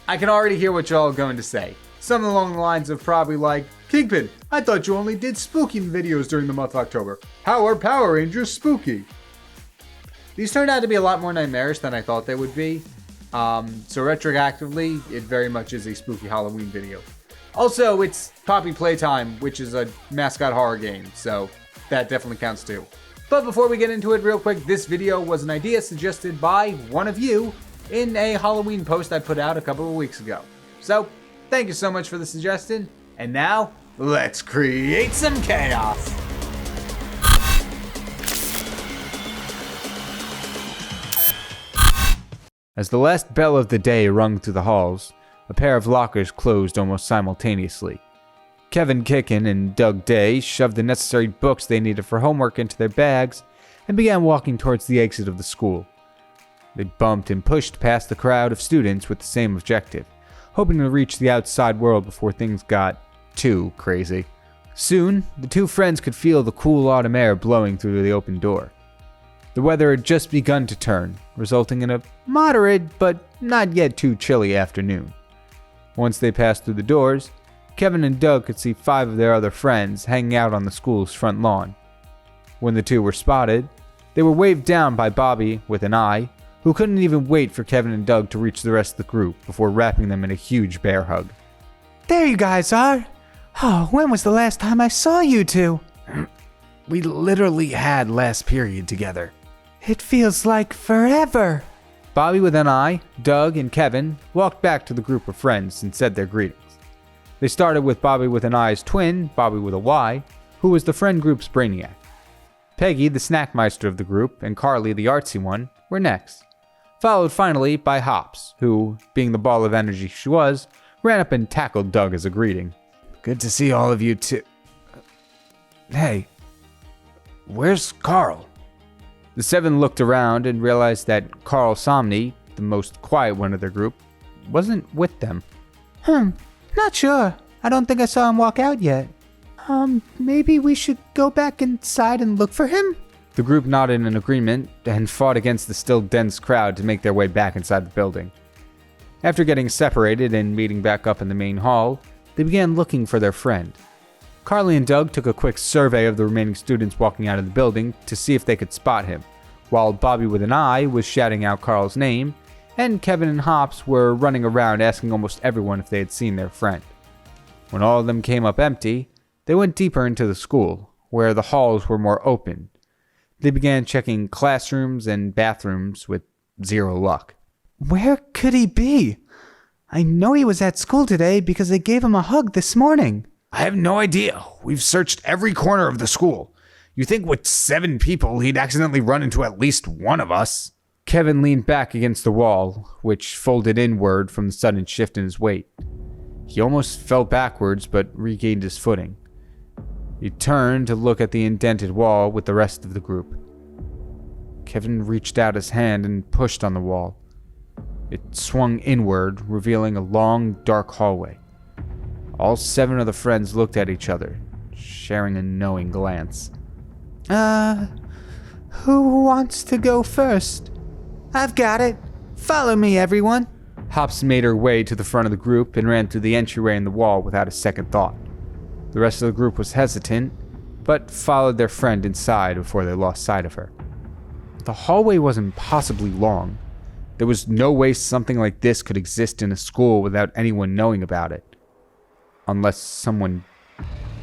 I can already hear what you're all going to say. Something along the lines of probably like, KyngPin, I thought you only did spooky videos during the month of October. How are Power Rangers spooky? These turned out to be a lot more nightmarish than I thought they would be. So retroactively, it very much is a spooky Halloween video. Also, it's Poppy Playtime, which is a mascot horror game, so that definitely counts too. But before we get into it real quick, this video was an idea suggested by one of you in a Halloween post I put out a couple of weeks ago. So, thank you so much for the suggestion, and now, let's create some chaos! As the last bell of the day rung through the halls, a pair of lockers closed almost simultaneously. Kevin Kickin and Doug Day shoved the necessary books they needed for homework into their bags and began walking towards the exit of the school. They bumped and pushed past the crowd of students with the same objective, hoping to reach the outside world before things got too crazy. Soon, the two friends could feel the cool autumn air blowing through the open door. The weather had just begun to turn, resulting in a moderate but not yet too chilly afternoon. Once they passed through the doors, Kevin and Doug could see 5 of their other friends hanging out on the school's front lawn. When the two were spotted, they were waved down by Bobby with an eye, who couldn't even wait for Kevin and Doug to reach the rest of the group before wrapping them in a huge bear hug. There you guys are! Oh, when was the last time I saw you two? We literally had last period together. It feels like forever. Bobby with an eye, Doug, and Kevin walked back to the group of friends and said their greetings. They started with Bobby with an eye's twin, Bobby with a Y, who was the friend group's brainiac. Peggy, the snackmeister of the group, and Carly, the artsy one, were next, followed finally by Hops, who, being the ball of energy she was, ran up and tackled Doug as a greeting. Good to see all of you too. Hey, where's Carl? The 7 looked around and realized that Carl Somni, the most quiet one of their group, wasn't with them. Not sure. I don't think I saw him walk out yet. Maybe we should go back inside and look for him? The group nodded in agreement and fought against the still dense crowd to make their way back inside the building. After getting separated and meeting back up in the main hall, they began looking for their friend. Carly and Doug took a quick survey of the remaining students walking out of the building to see if they could spot him, while Bobby with an eye was shouting out Carl's name, and Kevin and Hops were running around asking almost everyone if they had seen their friend. When all of them came up empty, they went deeper into the school, where the halls were more open. They began checking classrooms and bathrooms with 0 luck. Where could he be? I know he was at school today because they gave him a hug this morning. I have no idea. We've searched every corner of the school. You think with 7 people, he'd accidentally run into at least one of us? Kevin leaned back against the wall, which folded inward from the sudden shift in his weight. He almost fell backwards, but regained his footing. He turned to look at the indented wall with the rest of the group. Kevin reached out his hand and pushed on the wall. It swung inward, revealing a long, dark hallway. All 7 of the friends looked at each other, sharing a knowing glance. Who wants to go first? I've got it. Follow me, everyone. Hops made her way to the front of the group and ran through the entryway in the wall without a second thought. The rest of the group was hesitant, but followed their friend inside before they lost sight of her. The hallway was impossibly long. There was no way something like this could exist in a school without anyone knowing about it. Unless someone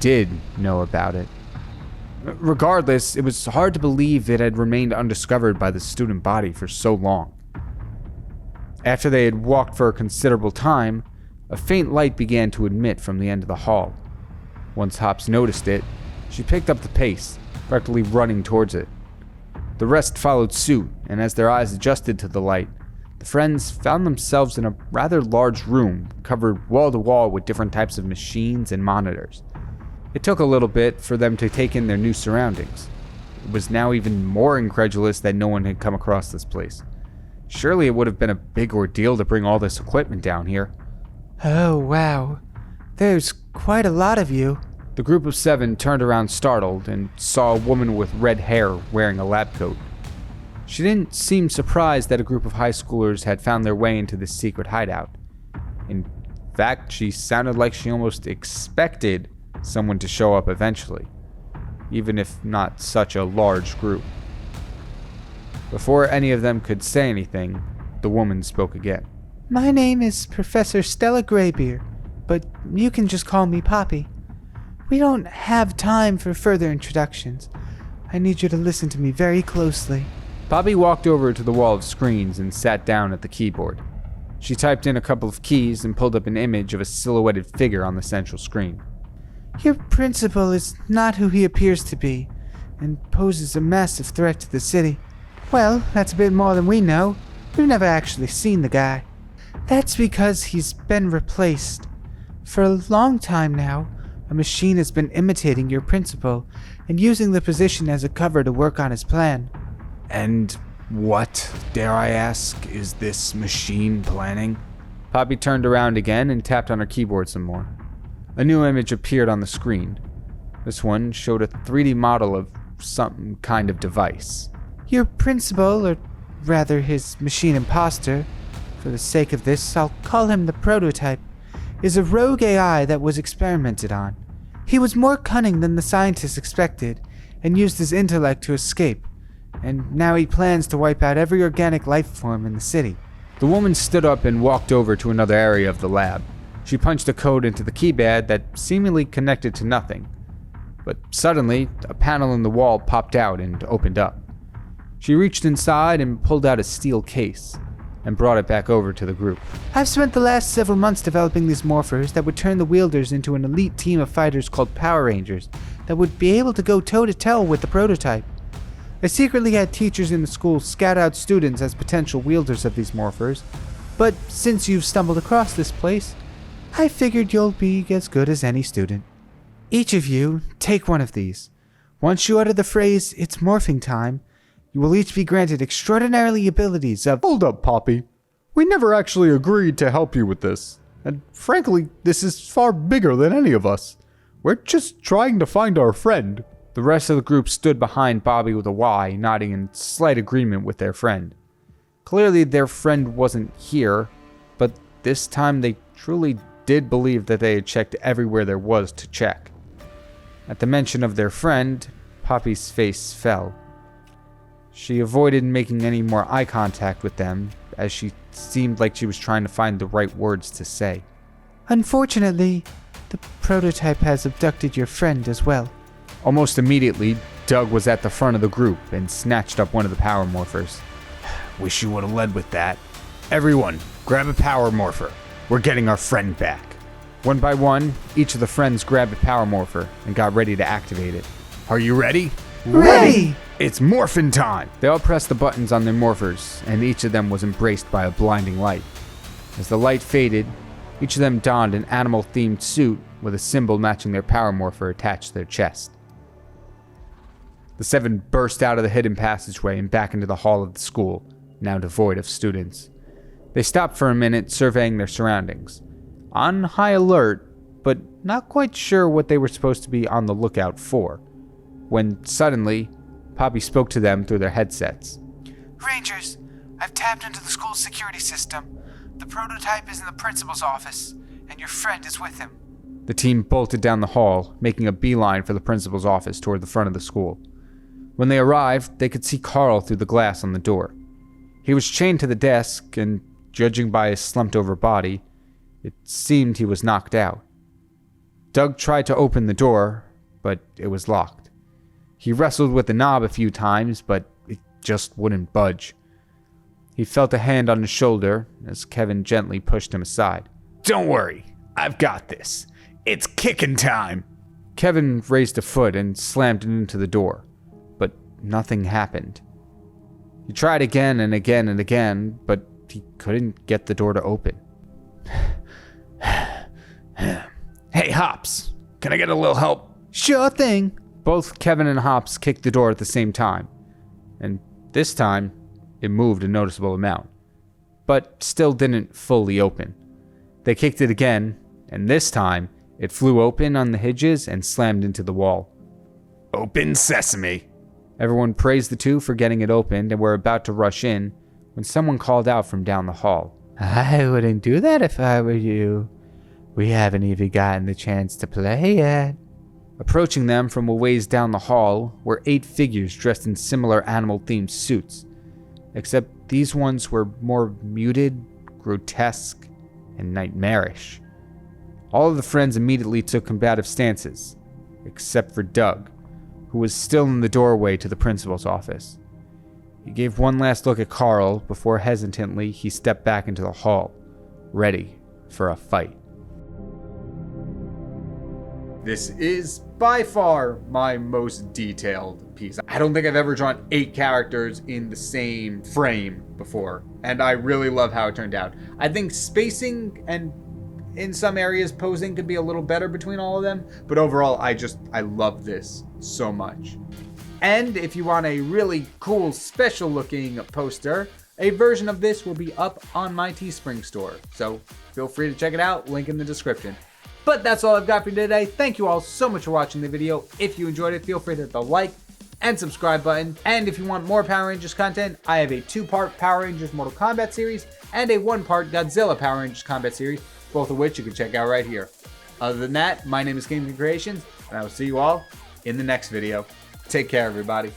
did know about it. Regardless, it was hard to believe it had remained undiscovered by the student body for so long. After they had walked for a considerable time, a faint light began to emit from the end of the hall. Once Hops noticed it, she picked up the pace, practically running towards it. The rest followed suit, and as their eyes adjusted to the light, the friends found themselves in a rather large room covered wall to wall with different types of machines and monitors. It took a little bit for them to take in their new surroundings. It was now even more incredulous that no one had come across this place. Surely it would have been a big ordeal to bring all this equipment down here. Oh, wow. There's quite a lot of you. The group of 7 turned around startled and saw a woman with red hair wearing a lab coat. She didn't seem surprised that a group of high schoolers had found their way into this secret hideout. In fact, she sounded like she almost expected someone to show up eventually, even if not such a large group. Before any of them could say anything, the woman spoke again. My name is Professor Stella Greybeard, but you can just call me Poppy. We don't have time for further introductions. I need you to listen to me very closely. Poppy walked over to the wall of screens and sat down at the keyboard. She typed in a couple of keys and pulled up an image of a silhouetted figure on the central screen. Your principal is not who he appears to be, and poses a massive threat to the city. Well, that's a bit more than we know. We've never actually seen the guy. That's because he's been replaced. For a long time now, a machine has been imitating your principal and using the position as a cover to work on his plan. And what, dare I ask, is this machine planning? Poppy turned around again and tapped on her keyboard some more. A new image appeared on the screen. This one showed a 3D model of some kind of device. Your principal, or rather his machine imposter, for the sake of this, I'll call him the prototype, is a rogue AI that was experimented on. He was more cunning than the scientists expected, and used his intellect to escape, and now he plans to wipe out every organic life form in the city. The woman stood up and walked over to another area of the lab. She punched a code into the keypad that seemingly connected to nothing. But suddenly, a panel in the wall popped out and opened up. She reached inside and pulled out a steel case, and brought it back over to the group. I've spent the last several months developing these morphers that would turn the wielders into an elite team of fighters called Power Rangers that would be able to go toe-to-toe with the prototype. I secretly had teachers in the school scout out students as potential wielders of these morphers, but since you've stumbled across this place, I figured you'll be as good as any student. Each of you, take one of these. Once you utter the phrase, "It's morphing time," you will each be granted extraordinary abilities of— Hold up, Poppy. We never actually agreed to help you with this. And frankly, this is far bigger than any of us. We're just trying to find our friend. The rest of the group stood behind Bobby with a Y, nodding in slight agreement with their friend. Clearly, their friend wasn't here, but this time they truly did believe that they had checked everywhere there was to check. At the mention of their friend, Poppy's face fell. She avoided making any more eye contact with them, as she seemed like she was trying to find the right words to say. Unfortunately, the prototype has abducted your friend as well. Almost immediately, Doug was at the front of the group and snatched up one of the power morphers. Wish you would have led with that. Everyone, grab a power morpher. We're getting our friend back. One by one, each of the friends grabbed a power morpher and got ready to activate it. Are you ready? Ready! It's morphin' time! They all pressed the buttons on their morphers, and each of them was embraced by a blinding light. As the light faded, each of them donned an animal-themed suit with a symbol matching their power morpher attached to their chest. The 7 burst out of the hidden passageway and back into the hall of the school, now devoid of students. They stopped for a minute, surveying their surroundings, on high alert, but not quite sure what they were supposed to be on the lookout for, when suddenly, Poppy spoke to them through their headsets. Rangers, I've tapped into the school's security system. The prototype is in the principal's office, and your friend is with him. The team bolted down the hall, making a beeline for the principal's office toward the front of the school. When they arrived, they could see Carl through the glass on the door. He was chained to the desk, and judging by his slumped-over body, it seemed he was knocked out. Doug tried to open the door, but it was locked. He wrestled with the knob a few times, but it just wouldn't budge. He felt a hand on his shoulder as Kevin gently pushed him aside. Don't worry, I've got this. It's kicking time. Kevin raised a foot and slammed it into the door, but nothing happened. He tried again and again and again, but he couldn't get the door to open. Hey, Hops, can I get a little help? Sure thing. Both Kevin and Hops kicked the door at the same time, and this time, it moved a noticeable amount, but still didn't fully open. They kicked it again, and this time, it flew open on the hinges and slammed into the wall. Open sesame. Everyone praised the two for getting it opened and were about to rush in when someone called out from down the hall. I wouldn't do that if I were you. We haven't even gotten the chance to play yet. Approaching them from a ways down the hall were 8 figures dressed in similar animal-themed suits, except these ones were more muted, grotesque, and nightmarish. All of the friends immediately took combative stances, except for Doug, who was still in the doorway to the principal's office. He gave one last look at Carl before hesitantly he stepped back into the hall, ready for a fight. This is by far my most detailed piece. I don't think I've ever drawn 8 characters in the same frame before, and I really love how it turned out. I think spacing and in some areas posing could be a little better between all of them, but overall I love this so much. And if you want a really cool special looking poster, a version of this will be up on my Teespring store, so feel free to check it out, link in the description. But that's all I've got for you today. Thank you all so much for watching the video. If you enjoyed it, feel free to hit the like and subscribe button. And if you want more Power Rangers content, I have a 2-part Power Rangers Mortal Kombat series and a 1-part Godzilla Power Rangers Combat series, both of which you can check out right here. Other than that, my name is KyngPin Creations, and I will see you all in the next video. Take care, everybody.